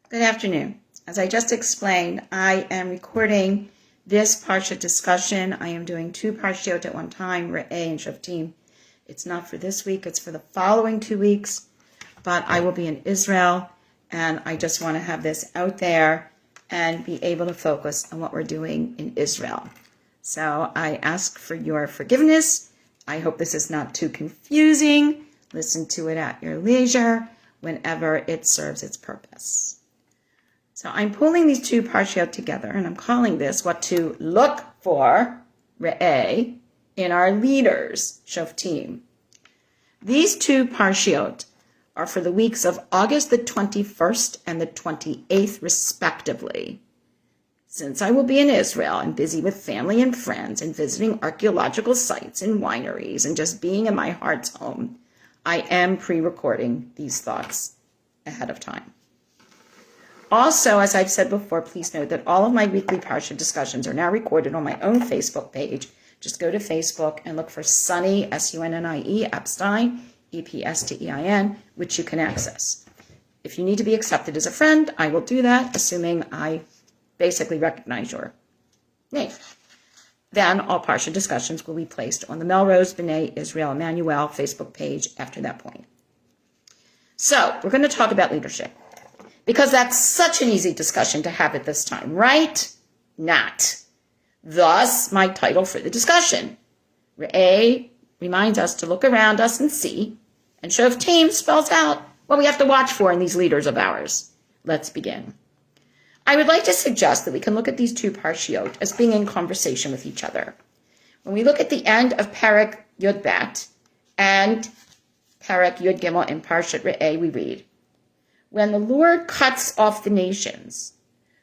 Good afternoon. As I just explained, I am recording this Parshiot discussion. I am doing two Parshiot at one time, Re'eh and Shoftim. It's not for this week, it's for the following 2 weeks, but I will be in Israel, and I just want to have this out there and be able to focus on what we're doing in Israel. So I ask for your forgiveness. I hope this is not too confusing. Listen to it at your leisure whenever it serves its purpose. So I'm pulling these two Parshiot together, and I'm calling this what to look for, Re'eh, in our leaders, Shoftim. These two Parshiot are for the weeks of August the 21st and the 28th, respectively. Since I will be in Israel and busy with family and friends and visiting archaeological sites and wineries and just being in my heart's home, I am pre-recording these thoughts ahead of time. Also, as I've said before, please note that all of my weekly Parsha discussions are now recorded on my own Facebook page. Just go to Facebook and look for Sunny, S-U-N-N-I-E, Epstein, E-P-S-T-E-I-N, which you can access. If you need to be accepted as a friend, I will do that, assuming I basically recognize your name. Then all Parsha discussions will be placed on the Melrose B'nai Israel Emmanuel Facebook page after that point. So, we're going to talk about leadership, because that's such an easy discussion to have at this time, right? Not. Thus, my title for the discussion. Re'eh reminds us to look around us and see, and Shoftim spells out what we have to watch for in these leaders of ours. Let's begin. I would like to suggest that we can look at these two Parshiot as being in conversation with each other. When we look at the end of Perek Yud Bet and Perek Yud Gimel in Parshat Re'eh, we read, "When the Lord cuts off the nations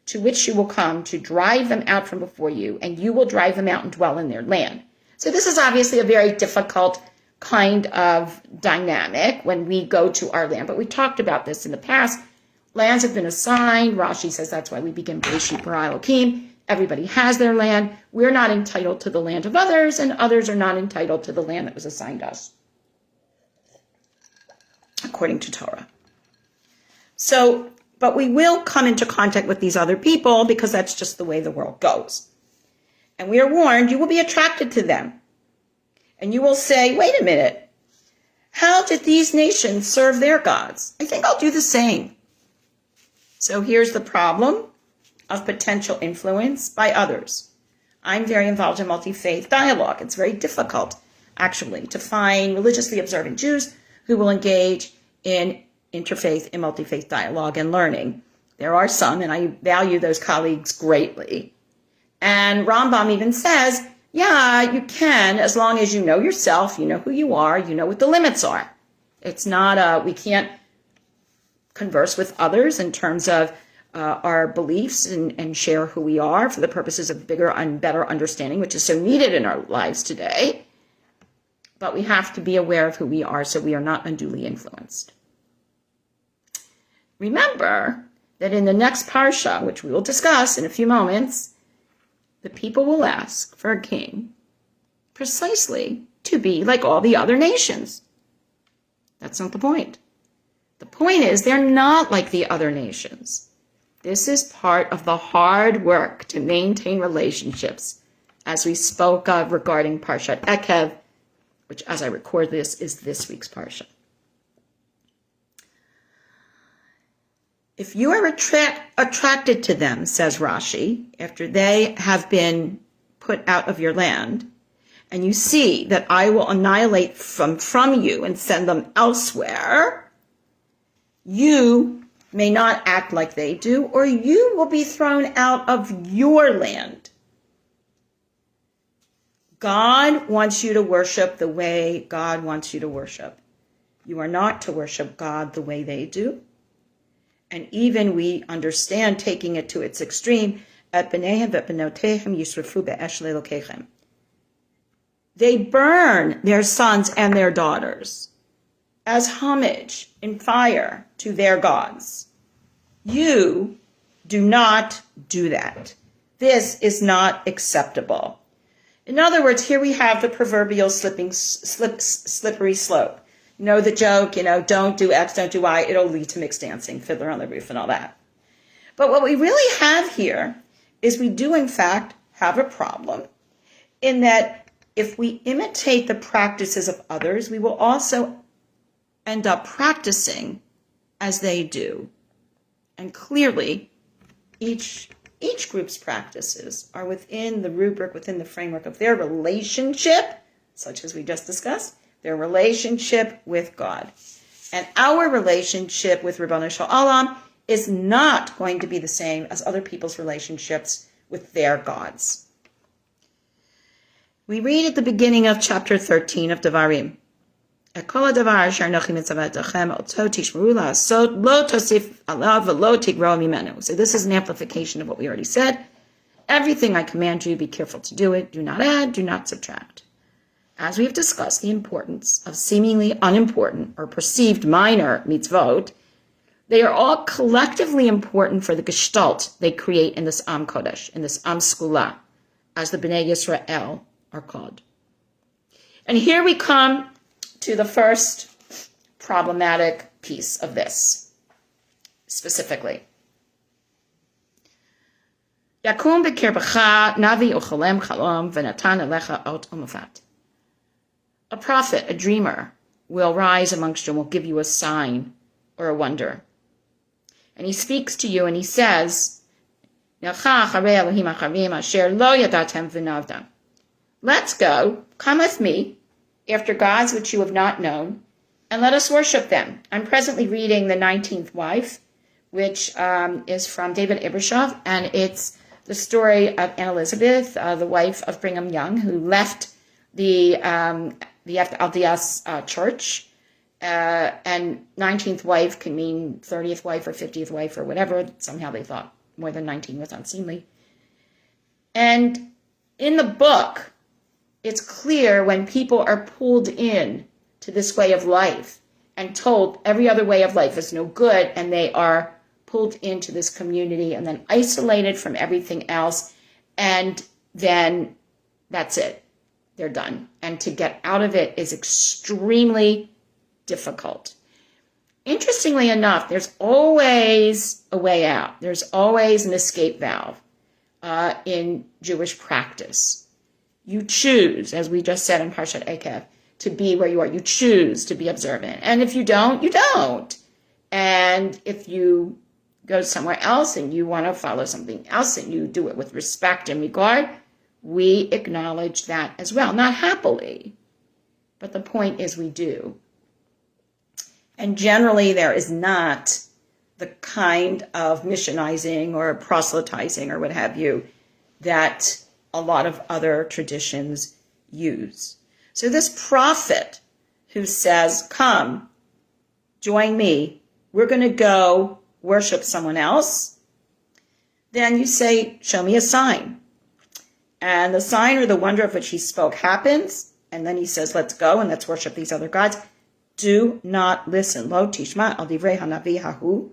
to which you will come to drive them out from before you, and you will drive them out and dwell in their land." So this is obviously a very difficult kind of dynamic when we go to our land, but we talked about this in the past. Lands have been assigned. Rashi says that's why we begin Bereshit bara Elokim. Everybody has their land. We're not entitled to the land of others, and others are not entitled to the land that was assigned us, according to Torah. So, but we will come into contact with these other people because that's just the way the world goes. And we are warned, you will be attracted to them. And you will say, wait a minute, how did these nations serve their gods? I think I'll do the same. So here's the problem of potential influence by others. I'm very involved in multi-faith dialogue. It's very difficult, actually, to find religiously observant Jews who will engage in interfaith and multi-faith dialogue and learning. There are some, and I value those colleagues greatly. And Rambam even says, yeah, you can, as long as you know yourself, you know who you are, you know what the limits are. It's not, we can't converse with others in terms of our beliefs and share who we are for the purposes of bigger and better understanding, which is so needed in our lives today. But we have to be aware of who we are so we are not unduly influenced. Remember that in the next parsha, which we will discuss in a few moments, the people will ask for a king precisely to be like all the other nations. That's not the point. The point is they're not like the other nations. This is part of the hard work to maintain relationships, as we spoke of regarding Parshat Ekev, which as I record this is this week's parsha. If you are attracted to them, says Rashi, after they have been put out of your land, and you see that I will annihilate from you and send them elsewhere, you may not act like they do, or you will be thrown out of your land. God wants you to worship the way God wants you to worship. You are not to worship God the way they do. And even we understand taking it to its extreme, Et b'neihem v'benotehem yisrafu be'esh le'elokechem. They burn their sons and their daughters as homage in fire to their gods. You do not do that. This is not acceptable. In other words, here we have the proverbial slippery slope. You know the joke, don't do X, don't do Y, it'll lead to mixed dancing, Fiddler on the Roof and all that. But what we really have here is we do, in fact, have a problem in that if we imitate the practices of others, we will also end up practicing as they do. And clearly, each group's practices are within the rubric, within the framework of their relationship, such as we just discussed, their relationship with God. And our relationship with Ribono Shel Olam is not going to be the same as other people's relationships with their gods. We read at the beginning of chapter 13 of Devarim, so this is an amplification of what we already said. Everything I command you, be careful to do it. Do not add, do not subtract. As we've discussed the importance of seemingly unimportant or perceived minor mitzvot, they are all collectively important for the gestalt they create in this Am Kodesh, in this Am Skula, as the Bnei Yisrael are called. And here we come to the first problematic piece of this, specifically. Yakum b'kirbecha navi uchalem chalom v'natan elecha ot umafat. A prophet, a dreamer, will rise amongst you and will give you a sign or a wonder. And he speaks to you and he says, let's go, come with me, after gods which you have not known, and let us worship them. I'm presently reading the 19th wife, which is from David Ibrashov, and it's the story of Anne Elizabeth, the wife of Brigham Young, who left the LDS church, and 19th wife can mean 30th wife or 50th wife or whatever. Somehow they thought more than 19 was unseemly. And in the book, it's clear when people are pulled in to this way of life and told every other way of life is no good, and they are pulled into this community and then isolated from everything else, and then that's it. They're done. And to get out of it is extremely difficult. Interestingly enough, there's always a way out. There's always an escape valve in Jewish practice. You choose, as we just said in Parshiot Ekev, to be where you are. You choose to be observant. And if you don't, you don't. And if you go somewhere else and you want to follow something else and you do it with respect and regard, we acknowledge that as well. Not happily, but the point is we do. And generally there is not the kind of missionizing or proselytizing or what have you that a lot of other traditions use. So this prophet who says, come, join me, we're going to go worship someone else, then you say, show me a sign. And the sign or the wonder of which he spoke happens, and then he says, let's go and let's worship these other gods. Do not listen. Lo tishma al divrei hanavi hahu.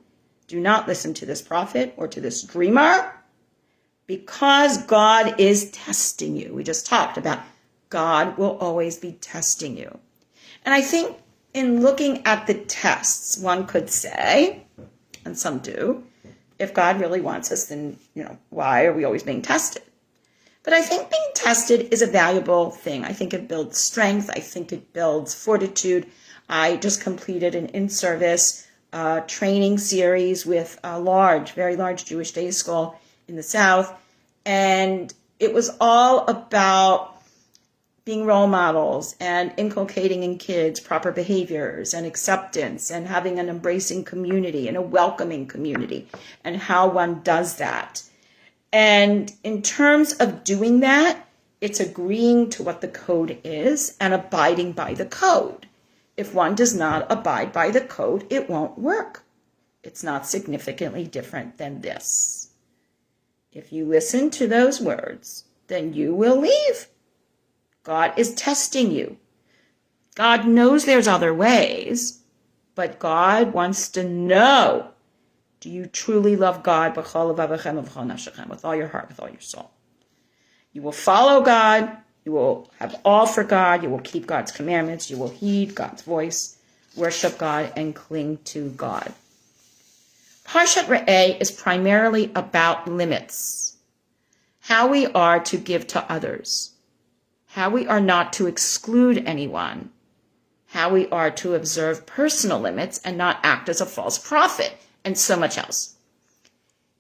Do not listen to this prophet or to this dreamer, because God is testing you. We just talked about God will always be testing you. And I think in looking at the tests, one could say, and some do, if God really wants us, then, why are we always being tested? But I think being tested is a valuable thing. I think it builds strength. I think it builds fortitude. I just completed an in-service training series with a very large Jewish day school in the South. And it was all about being role models and inculcating in kids proper behaviors and acceptance and having an embracing community and a welcoming community and how one does that. And in terms of doing that, it's agreeing to what the code is and abiding by the code. If one does not abide by the code, it won't work. It's not significantly different than this. If you listen to those words, then you will leave. God is testing you. God knows there's other ways, but God wants to know, do you truly love God with all your heart, with all your soul? You will follow God. You will have all for God. You will keep God's commandments. You will heed God's voice, worship God, and cling to God. Parshat Re'eh is primarily about limits, how we are to give to others, how we are not to exclude anyone, how we are to observe personal limits and not act as a false prophet, and so much else.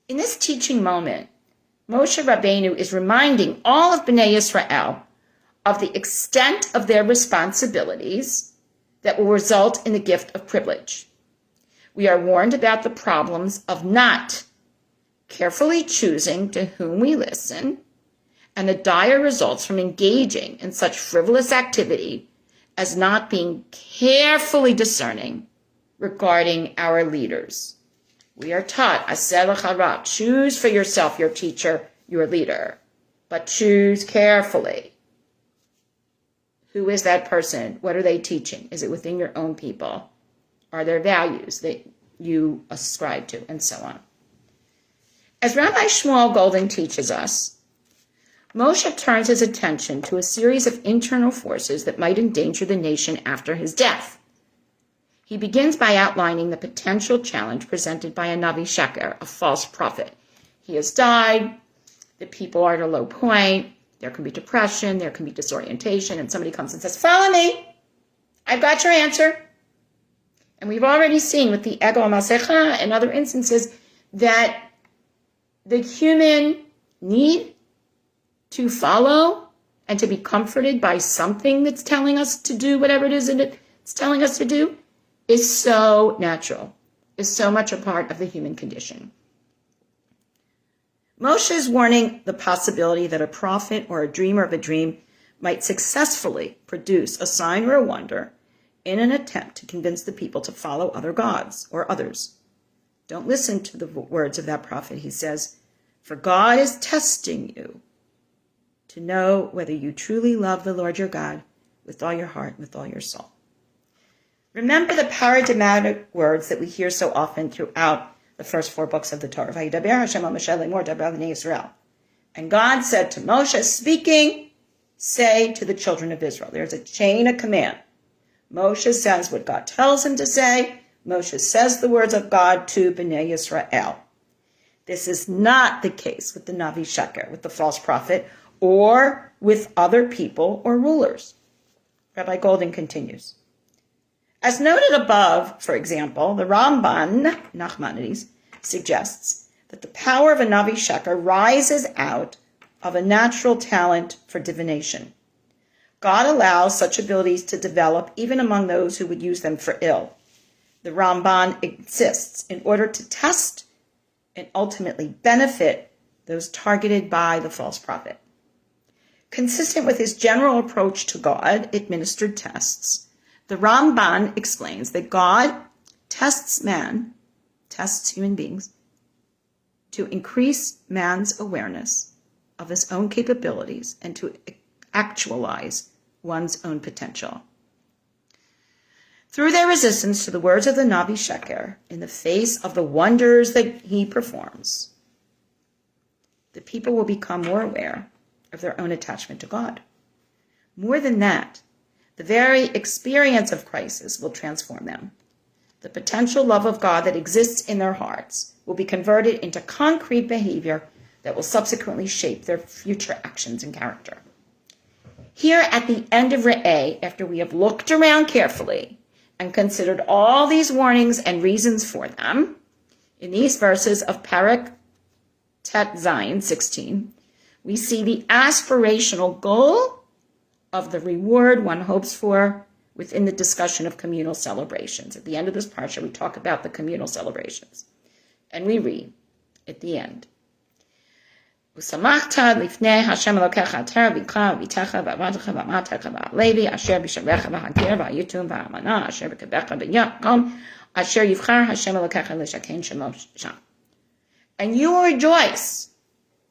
In this teaching moment, Moshe Rabbeinu is reminding all of Bnei Yisrael of the extent of their responsibilities that will result in the gift of privilege. We are warned about the problems of not carefully choosing to whom we listen and the dire results from engaging in such frivolous activity as not being carefully discerning regarding our leaders. We are taught, Aseh l'charab, choose for yourself your teacher, your leader, but choose carefully. Who is that person? What are they teaching? Is it within your own people? Are there values that you ascribe to? And so on. As Rabbi Shmuel Golding teaches us, Moshe turns his attention to a series of internal forces that might endanger the nation after his death. He begins by outlining the potential challenge presented by a Navi Sheker, a false prophet. He has died, the people are at a low point, there can be depression, there can be disorientation, and somebody comes and says, follow me, I've got your answer. And we've already seen with the Ego Masecha and other instances that the human need to follow and to be comforted by something that's telling us to do whatever it is that it's telling us to do is so natural, is so much a part of the human condition. Moshe is warning the possibility that a prophet or a dreamer of a dream might successfully produce a sign or a wonder in an attempt to convince the people to follow other gods or others. Don't listen to the words of that prophet, he says, for God is testing you to know whether you truly love the Lord your God with all your heart and with all your soul. Remember the paradigmatic words that we hear so often throughout the first 4 books of the Torah. And God said to Moshe, speaking, say to the children of Israel. There's a chain of command. Moshe says what God tells him to say. Moshe says the words of God to Bnei Yisrael. This is not the case with the Navi Sheker, with the false prophet, or with other people or rulers. Rabbi Golding continues. As noted above, for example, the Ramban, Nachmanides, suggests that the power of a Navi Sheker rises out of a natural talent for divination. God allows such abilities to develop even among those who would use them for ill. The Ramban insists in order to test and ultimately benefit those targeted by the false prophet. Consistent with his general approach to God administered tests, the Ramban explains that God tests human beings, to increase man's awareness of his own capabilities and to actualize one's own potential. Through their resistance to the words of the Navi Sheker, in the face of the wonders that he performs, the people will become more aware of their own attachment to God. More than that, the very experience of crisis will transform them. The potential love of God that exists in their hearts will be converted into concrete behavior that will subsequently shape their future actions and character. Here at the end of Re'eh, after we have looked around carefully and considered all these warnings and reasons for them, in these verses of Parak Tet Zayin 16, we see the aspirational goal of the reward one hopes for within the discussion of communal celebrations. At the end of this parsha, we talk about the communal celebrations. And we read at the end, Usamachta lifnei Hashem Elokecha Ter v'ikra v'itecha v'avatecha v'amatecha v'alevi asher b'sharecha v'hagir v'ayitum v'amana asher b'kebecha b'yakom asher yivchar Hashem Elokecha l'shakein shemo sham. And you will rejoice.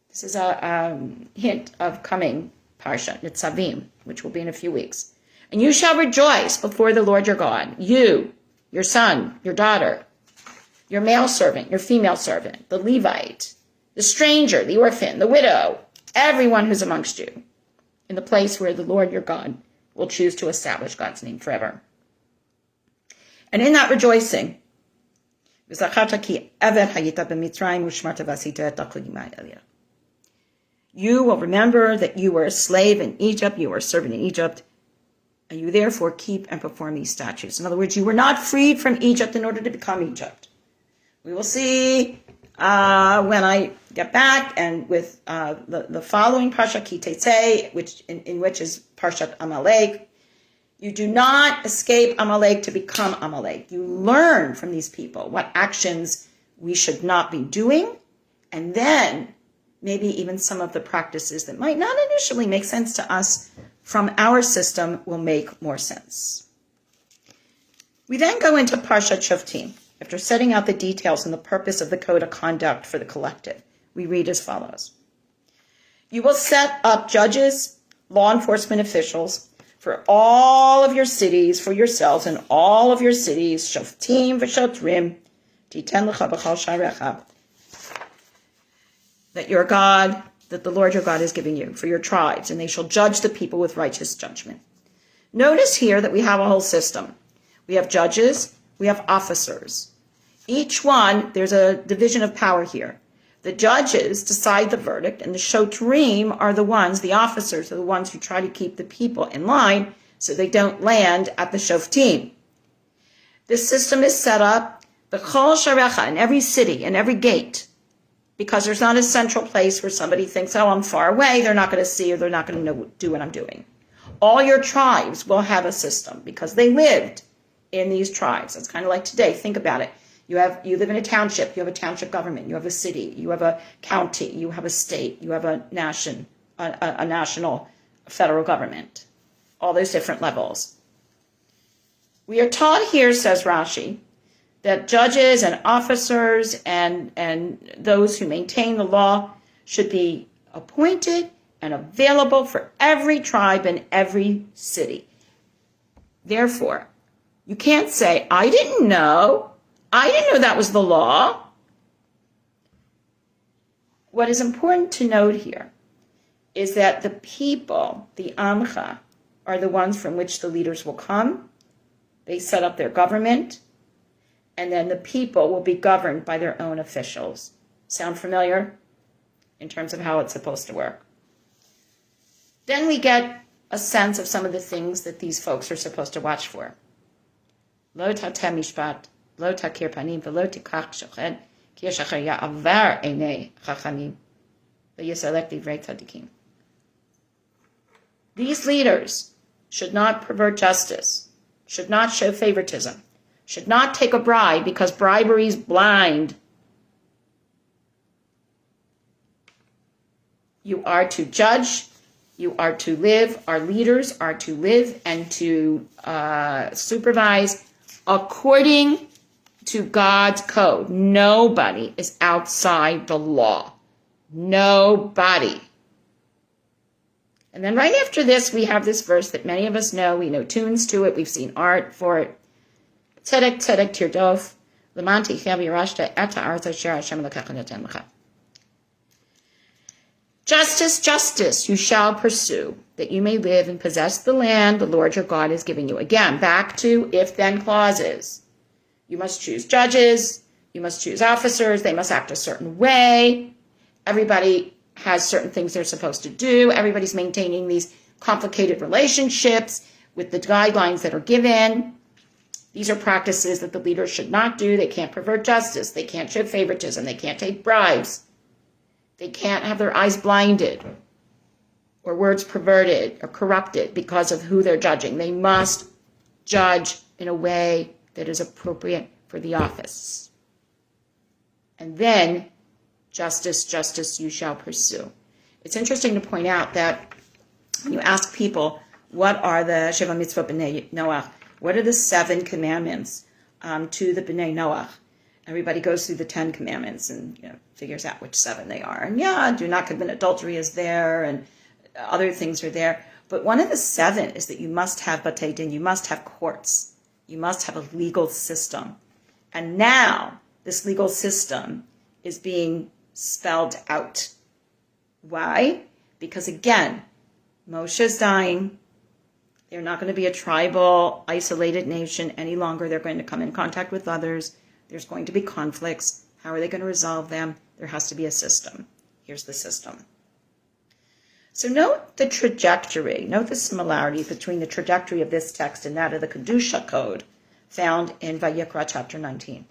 This is a hint of coming Parsha, Nitzavim, which will be in a few weeks. And you shall rejoice before the Lord your God, you, your son, your daughter, your male servant, your female servant, the Levite, the stranger, the orphan, the widow, everyone who's amongst you, in the place where the Lord your God will choose to establish God's name forever. And in that rejoicing, You will remember that you were a slave in Egypt, you were a servant in Egypt, and you therefore keep and perform these statutes. In other words, you were not freed from Egypt in order to become Egypt. We will see when I get back, and with the following Parsha Ki Tetzei, which is Parshat Amalek. You do not escape Amalek to become Amalek. You learn from these people what actions we should not be doing, and then maybe even some of the practices that might not initially make sense to us from our system will make more sense. We then go into Parshat Shoftim. After setting out the details and the purpose of the code of conduct for the collective, we read as follows. You will set up judges, law enforcement officials, for all of your cities, for yourselves in all of your cities, Shoftim v'Shotrim, Titen l'cha b'chal sharecha, that your God, that the Lord your God is giving you for your tribes, and they shall judge the people with righteous judgment. Notice here that we have a whole system. We have judges, we have officers. Each one, there's a division of power here. The judges decide the verdict, and the shotrim are the ones, the officers are the ones who try to keep the people in line so they don't land at the shoftim. This system is set up, b'chol sharecha, in every city, in every gate, because there's not a central place where somebody thinks, oh, I'm far away, they're not going to see or they're not going to do what I'm doing. All your tribes will have a system because they lived in these tribes. It's kind of like today. Think about it. You live in a township, you have a township government, you have a city, you have a county, you have a state, you have a national federal government, all those different levels. We are taught here, says Rashi, that judges and officers and those who maintain the law should be appointed and available for every tribe and every city. Therefore, you can't say, I didn't know that was the law. What is important to note here is that the people, the Amcha, are the ones from which the leaders will come. They set up their government, and then the people will be governed by their own officials. Sound familiar in terms of how it's supposed to work? Then we get a sense of some of the things that these folks are supposed to watch for. Lo tateh mishpat, lo takir panim, v'lo tikach shochet, ki yeshacher ya'avar einei chachamim, v'yisalek divrei tzadikim. These leaders should not pervert justice, should not show favoritism, should not take a bribe because bribery is blind. You are to judge, you are to live, our leaders are to live and to supervise according to God's code. Nobody is outside the law. Nobody. And then right after this, we have this verse that many of us know. We know tunes to it. We've seen art for it. Tzedek, tzedek, tirdof, leman tichya v'yirashta et ha'aretz asher Hashem Elokecha noten lecha. Justice, justice, you shall pursue, that you may live and possess the land the Lord your God is giving you. Again, back to if-then clauses. You must choose judges. You must choose officers. They must act a certain way. Everybody has certain things they're supposed to do. Everybody's maintaining these complicated relationships with the guidelines that are given. These are practices that the leaders should not do. They can't pervert justice. They can't show favoritism. They can't take bribes. They can't have their eyes blinded or words perverted or corrupted because of who they're judging. They must judge in a way that is appropriate for the office. And then, justice, justice you shall pursue. It's interesting to point out that when you ask people, what are the Sheva Mitzvot B'nai Noach? What are the 7 commandments to the B'nai Noach? Everybody goes through the 10 commandments and figures out which 7 they are. And do not commit adultery is there, and other things are there. But one of the 7 is that you must have batei din, you must have courts. You must have a legal system. And now this legal system is being spelled out. Why? Because again, Moshe is dying. They're not going to be a tribal, isolated nation any longer. They're going to come in contact with others. There's going to be conflicts. How are they going to resolve them? There has to be a system. Here's the system. So note the trajectory. Note the similarities between the trajectory of this text and that of the Kedusha code found in Vayikra chapter 19.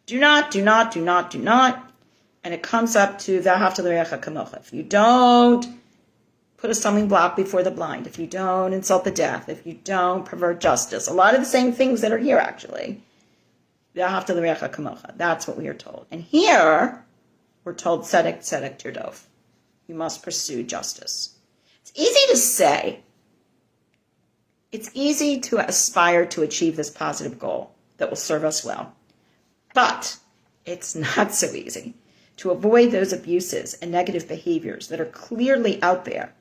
Do not, and it comes up to V'ahavta l'reacha kamocha. If you don't put a stumbling block before the blind, if you don't insult the deaf, if you don't pervert justice, a lot of the same things that are here actually. V'ahavta l'reacha kamocha. That's what we are told. And here, we're told tzedek tirdov. You must pursue justice. It's easy to say. It's easy to aspire to achieve this positive goal that will serve us well. But it's not so easy to avoid those abuses and negative behaviors that are clearly out there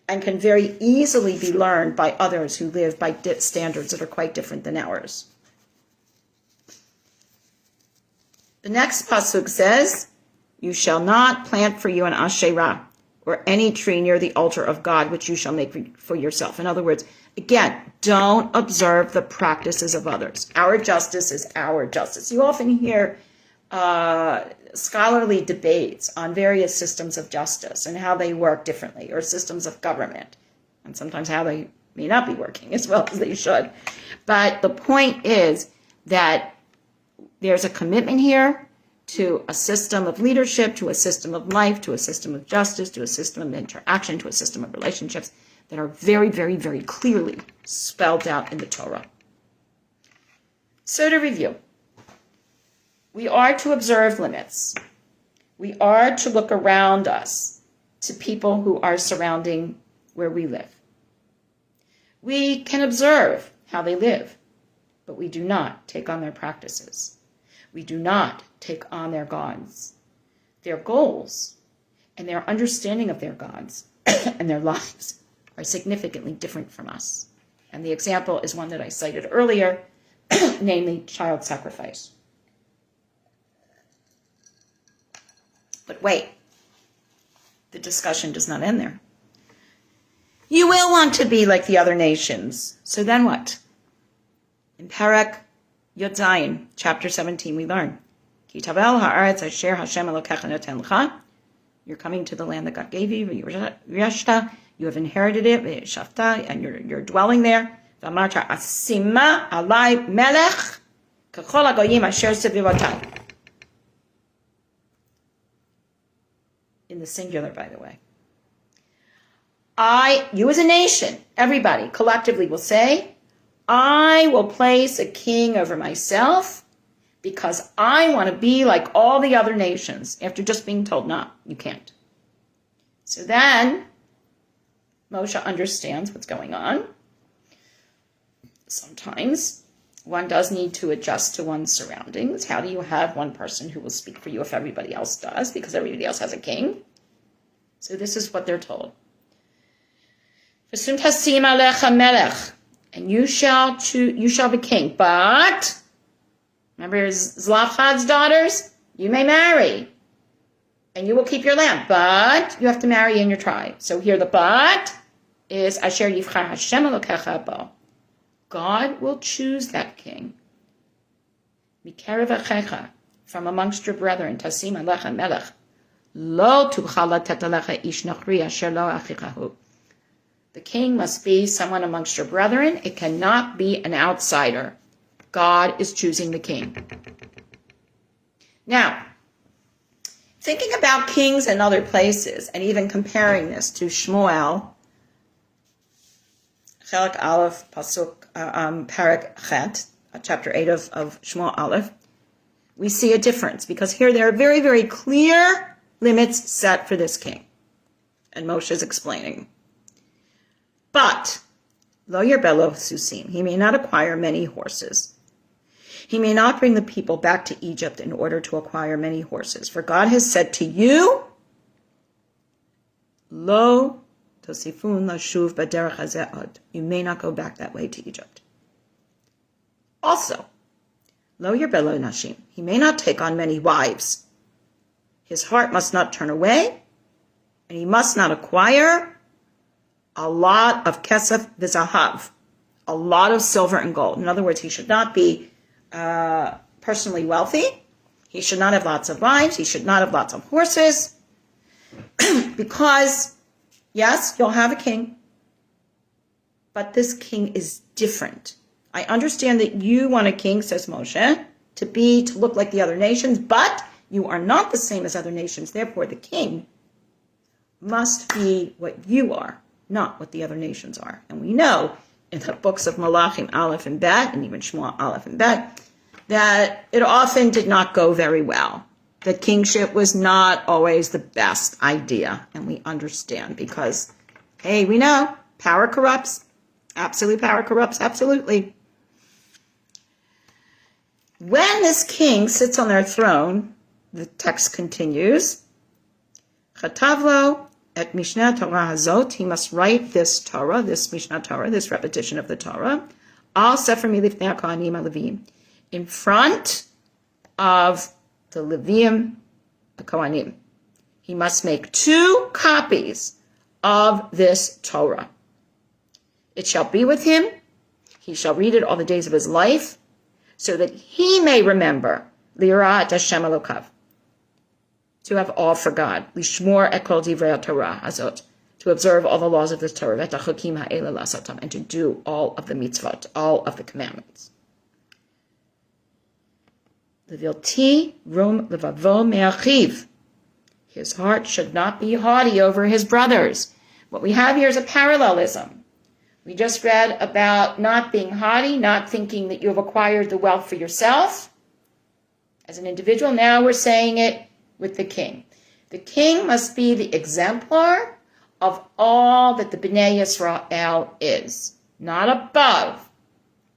and can very easily be learned by others who live by standards that are quite different than ours. The next pasuk says, you shall not plant for you an Asherah, or any tree near the altar of God, which you shall make for yourself. In other words, again, don't observe the practices of others. Our justice is our justice. You often hear scholarly debates on various systems of justice and how they work differently, or systems of government, and sometimes how they may not be working as well as they should. But the point is that there's a commitment here to a system of leadership, to a system of life, to a system of justice, to a system of interaction, to a system of relationships that are very, very, very clearly spelled out in the Torah. So to review, we are to observe limits. We are to look around us to people who are surrounding where we live. We can observe how they live, but we do not take on their practices. We do not take on their gods. Their goals and their understanding of their gods and their lives are significantly different from us. And the example is one that I cited earlier, namely child sacrifice. But wait, the discussion does not end there. You will want to be like the other nations. So then what? In Perek Yud Zayin, chapter 17, we learn, Ki tavel ha'aretz asher Hashem Elokecha noten lecha. You're coming to the land that God gave you, v'yirashta, you have inherited it, v'yishafta, and you're dwelling there. V'amarta asima alai melech k'chol hagoyim asher sevivotai. In the singular, by the way. You as a nation, everybody collectively will say, I will place a king over myself because I want to be like all the other nations, after just being told, no, you can't. So then, Moshe understands what's going on. Sometimes one does need to adjust to one's surroundings. How do you have one person who will speak for you if everybody else does, because everybody else has a king? So this is what they're told. V'sum tasim alecha melech. And you shall be king. But, remember Zlafchad's daughters? You may marry. And you will keep your land. But you have to marry in your tribe. So here the but is Asher Yivchar Hashem Elokecha bo. God will choose that king. Mikerev achecha, from amongst your brethren, tasim alecha melech. Lo tubchal latet alecha ish nachri asher lo achichahu. The king must be someone amongst your brethren. It cannot be an outsider. God is choosing the king. Now, thinking about kings in other places, and even comparing this to Shmuel, Chelek Aleph, Pasuk, Perek Chet, chapter 8 of Shmuel Aleph, we see a difference, because here there are very, very clear limits set for this king. And Moshe is explaining. But, lo yerbelo susim, he may not acquire many horses. He may not bring the people back to Egypt in order to acquire many horses. For God has said to you, lo tosifun lashuv baderech hazeh od. You may not go back that way to Egypt. Also, lo yerbelo nashim, he may not take on many wives. His heart must not turn away, and he must not acquire a lot of kesef v'zahav, a lot of silver and gold. In other words, he should not be personally wealthy. He should not have lots of wives. He should not have lots of horses. Because, yes, you'll have a king. But this king is different. I understand that you want a king, says Moshe, to look like the other nations, but you are not the same as other nations. Therefore, the king must be what you are, not what the other nations are. And we know in the books of Malachim Aleph and Bet, and even Shmuel Aleph and Bet, that it often did not go very well. That kingship was not always the best idea. And we understand because, hey, we know power corrupts. Absolute power corrupts, absolutely. When this king sits on their throne, the text continues, Chatavlo et Mishnah Torah hazot, he must write this Torah, this Mishnah Torah, this repetition of the Torah, al sefer milifnei kohanim alevim, in front of the Leviim, the Kohanim. He must make 2 copies of this Torah. It shall be with him, he shall read it all the days of his life, so that he may remember, Lirah et Hashem Elokav, to have all for God, Lishmor et kol divrei Torah hazot, to observe all the laws of this Torah, Vet hachokim ha'ela lasatam, and to do all of the mitzvot, all of the commandments. Levilti rum levavo me'achiv, his heart should not be haughty over his brothers. What we have here is a parallelism. We just read about not being haughty, not thinking that you have acquired the wealth for yourself as an individual. Now we're saying it with the king. The king must be the exemplar of all that the Bnei Yisrael is. Not above,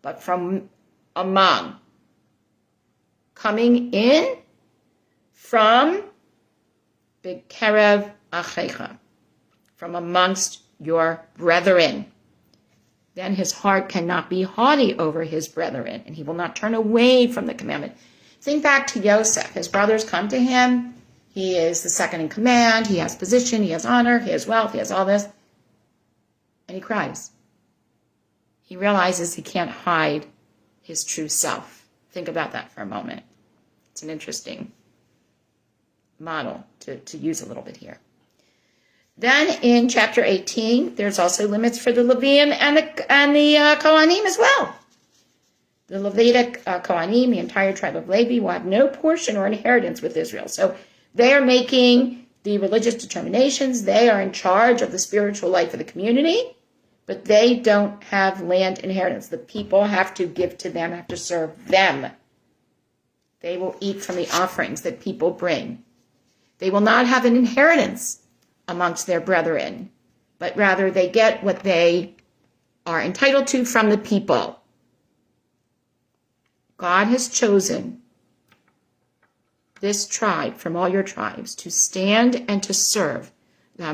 but from among. Coming in from B'kerev Achecha, from amongst your brethren. Then his heart cannot be haughty over his brethren, and he will not turn away from the commandment. Think back to Yosef. His brothers come to him. He is the second in command. He has position. He has honor. He has wealth. He has all this. And he cries. He realizes he can't hide his true self. Think about that for a moment. It's an interesting model to use a little bit here. Then in chapter 18, there's also limits for the Levium and the Kohanim as well. The Levitic Kohanim, the entire tribe of Levi, will have no portion or inheritance with Israel. So they are making the religious determinations. They are in charge of the spiritual life of the community, but they don't have land inheritance. The people have to give to them, have to serve them. They will eat from the offerings that people bring. They will not have an inheritance amongst their brethren, but rather they get what they are entitled to from the people. God has chosen this tribe from all your tribes to stand and to serve. They are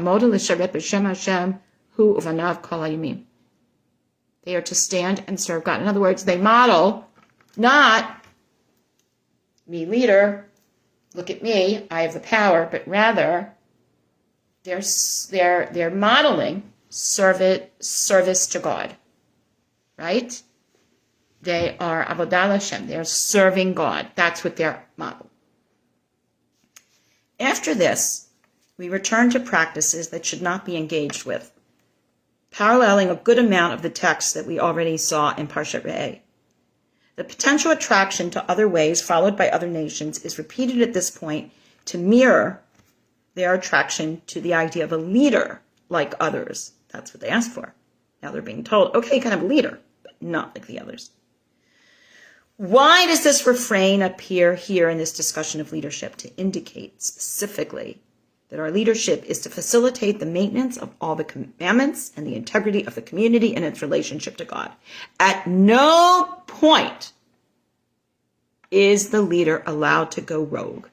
to stand and serve God. In other words, they model not me leader, look at me, I have the power, but rather they're modeling service to God, right? They are avodah Hashem. They're serving God. That's what they're model. After this, we return to practices that should not be engaged with, paralleling a good amount of the text that we already saw in Parshiot Re'eh. The potential attraction to other ways followed by other nations is repeated at this point to mirror their attraction to the idea of a leader like others. That's what they asked for. Now they're being told, okay, you can have a leader, but not like the others. Why does this refrain appear here in this discussion of leadership? To indicate specifically that our leadership is to facilitate the maintenance of all the commandments and the integrity of the community and its relationship to God. At no point is the leader allowed to go rogue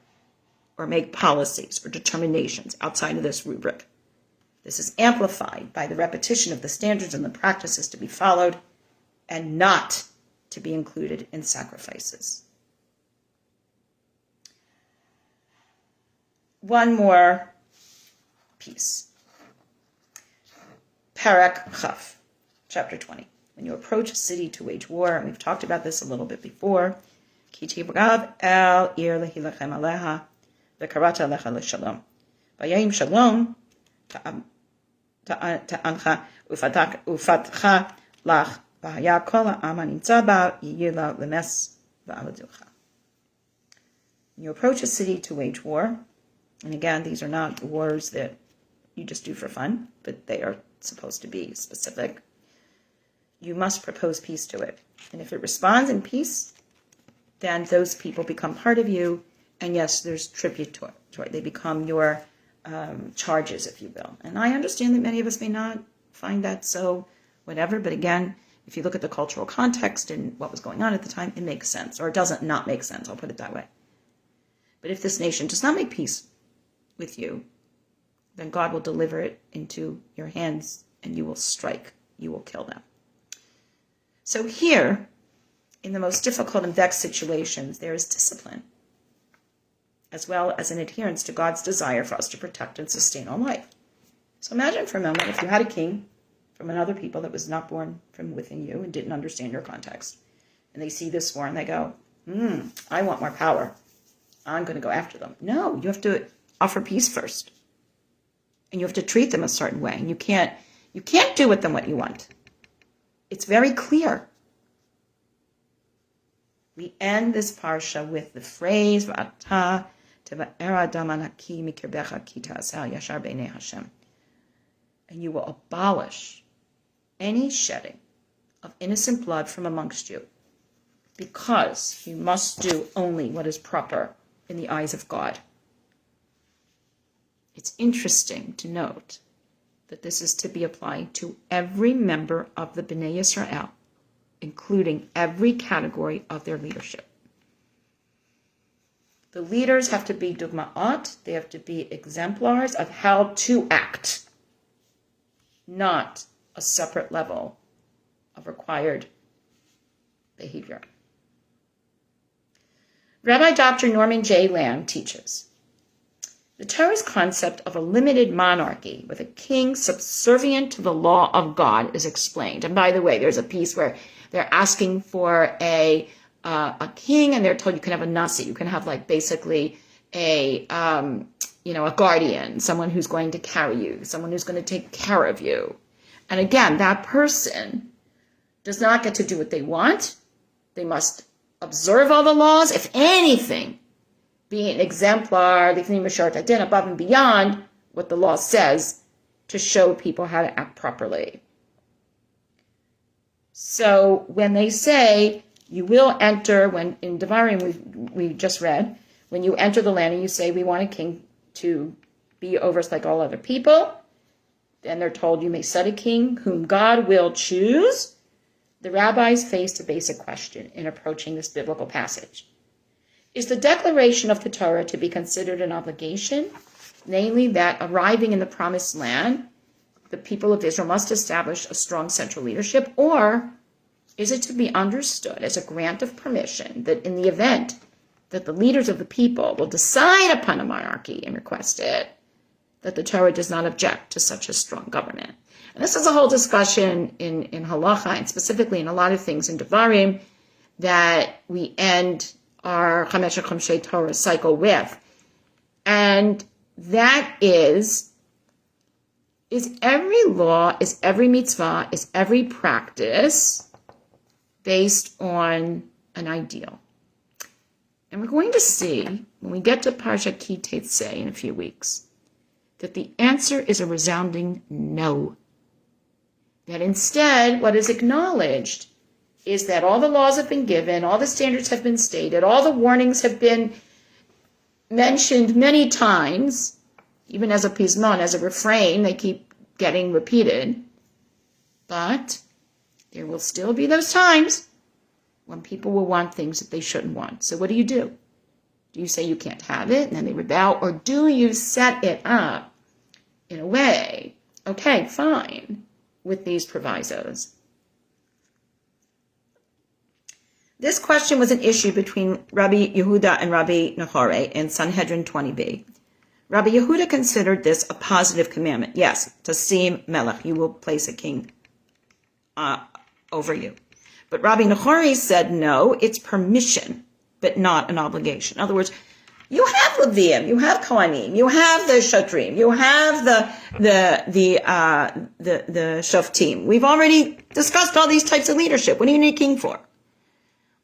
or make policies or determinations outside of this rubric. This is amplified by the repetition of the standards and the practices to be followed and not to be included in sacrifices. One more piece. Parak Chaf, chapter 20. When you approach a city to wage war, and we've talked about this a little bit before, Ki tibrav el ir lehilachem aleha, v'karata alecha l'shalom. V'yayim shalom ta'ancha ufatcha lach, v'haya kol ha'am hanimtza ba yiyila lemes v'avaducha. You approach a city to wage war, and again, these are not wars that you just do for fun, but they are supposed to be specific. You must propose peace to it. And if it responds in peace, then those people become part of you. And yes, there's tribute to it. They become your charges, if you will. And I understand that many of us may not find that so whatever. But again, if you look at the cultural context and what was going on at the time, it makes sense. Or it doesn't not make sense. I'll put it that way. But if this nation does not make peace with you, then God will deliver it into your hands and you will strike. You will kill them. So here, in the most difficult and vexed situations, there is discipline, as well as an adherence to God's desire for us to protect and sustain all life. So imagine for a moment if you had a king from another people that was not born from within you and didn't understand your context, and they see this war and they go, I want more power. I'm going to go after them. No, you have to offer peace first. And you have to treat them a certain way. And you can't do with them what you want. It's very clear. We end this parsha with the phrase, V'ata teva'era dam anaki mikirbecha ki ta'aseh yashar b'nei Hashem. And you will abolish any shedding of innocent blood from amongst you, because you must do only what is proper in the eyes of God. It's interesting to note that this is to be applied to every member of the Bnei Yisrael, including every category of their leadership. The leaders have to be dugma'at, they have to be exemplars of how to act, not a separate level of required behavior. Rabbi Dr. Norman J. Lamb teaches, the Torah's concept of a limited monarchy with a king subservient to the law of God is explained. And by the way, there's a piece where they're asking for a king, and they're told you can have a nasi. You can have basically a guardian, someone who's going to carry you, someone who's going to take care of you. And again, that person does not get to do what they want. They must observe all the laws. If anything, be an exemplar, above and beyond what the law says, to show people how to act properly. So when they say you will enter, when in Devarim we just read, when you enter the land and you say we want a king to be over us like all other people, then they're told you may set a king whom God will choose. The rabbis faced a basic question in approaching this biblical passage. Is the declaration of the Torah to be considered an obligation, namely that arriving in the promised land, the people of Israel must establish a strong central leadership, or is it to be understood as a grant of permission that in the event that the leaders of the people will decide upon a monarchy and request it, that the Torah does not object to such a strong government? And this is a whole discussion in halacha, and specifically in a lot of things in Devarim, that we end our Chamesh Chomshei Torah cycle with. And that is every law, is every mitzvah, is every practice based on an ideal. And we're going to see, when we get to Parshat Ki Tetzei in a few weeks, that the answer is a resounding no. That instead, what is acknowledged is that all the laws have been given, all the standards have been stated, all the warnings have been mentioned many times, even as a pismon, as a refrain, they keep getting repeated. But there will still be those times when people will want things that they shouldn't want. So what do? Do you say you can't have it and then they rebel? Or do you set it up in a way, okay, fine, with these provisos? This question was an issue between Rabbi Yehuda and Rabbi Nahore in Sanhedrin 20b. Rabbi Yehuda considered this a positive commandment. Yes, tasim melech, you will place a king over you. But Rabbi Nahore said, no, it's permission. but not an obligation. In other words, you have Leviim, you have Kohanim, you have the Shotrim, you have the Shoftim. We've already discussed all these types of leadership. What do you need a king for?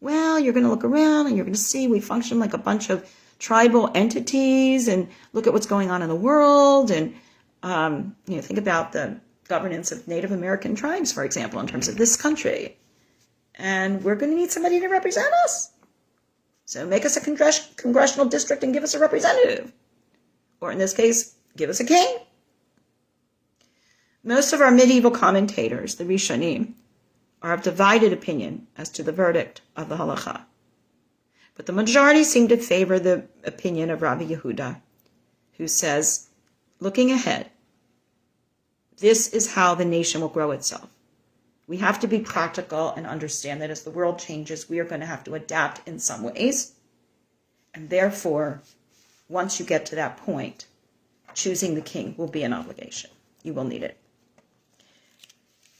Well, you're going to look around and you're going to see we function like a bunch of tribal entities, and look at what's going on in the world, and think about the governance of Native American tribes, for example, in terms of this country. And we're going to need somebody to represent us. So make us a congressional district and give us a representative. Or in this case, give us a king. Most of our medieval commentators, the Rishonim, are of divided opinion as to the verdict of the halacha. But the majority seem to favor the opinion of Rabbi Yehuda, who says, looking ahead, this is how the nation will grow itself. We have to be practical and understand that as the world changes, we are going to have to adapt in some ways. And therefore, once you get to that point, choosing the king will be an obligation. You will need it.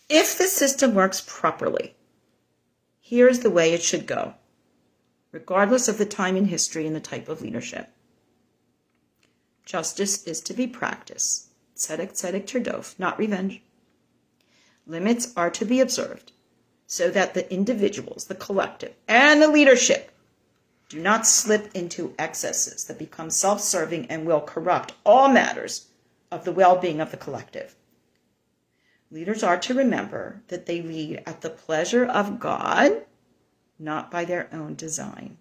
If the system works properly, here's the way it should go, regardless of the time in history and the type of leadership. Justice is to be practiced. Tzedek, tzedek, tirdof, not revenge. Limits are to be observed so that the individuals, the collective, and the leadership do not slip into excesses that become self-serving and will corrupt all matters of the well-being of the collective. Leaders are to remember that they lead at the pleasure of God, not by their own design.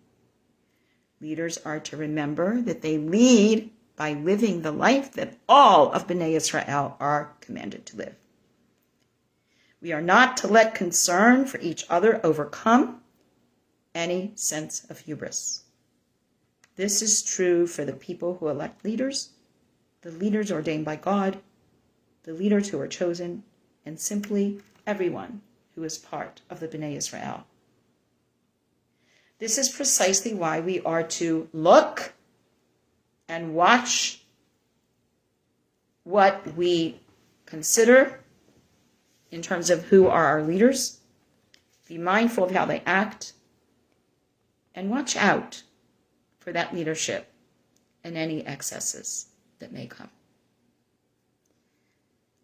Leaders are to remember that they lead by living the life that all of Bnei Israel are commanded to live. We are not to let concern for each other overcome any sense of hubris. This is true for the people who elect leaders, the leaders ordained by God, the leaders who are chosen, and simply everyone who is part of the Bnei Israel. This is precisely why we are to look and watch what we consider in terms of who are our leaders, be mindful of how they act, and watch out for that leadership and any excesses that may come.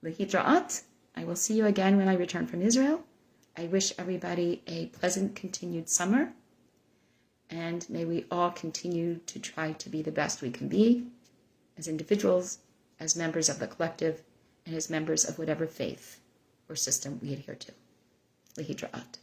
Lehidra'at. I will see you again when I return from Israel. I wish everybody a pleasant continued summer, and may we all continue to try to be the best we can be as individuals, as members of the collective, and as members of whatever faith or system we adhere to. Lehidra'at.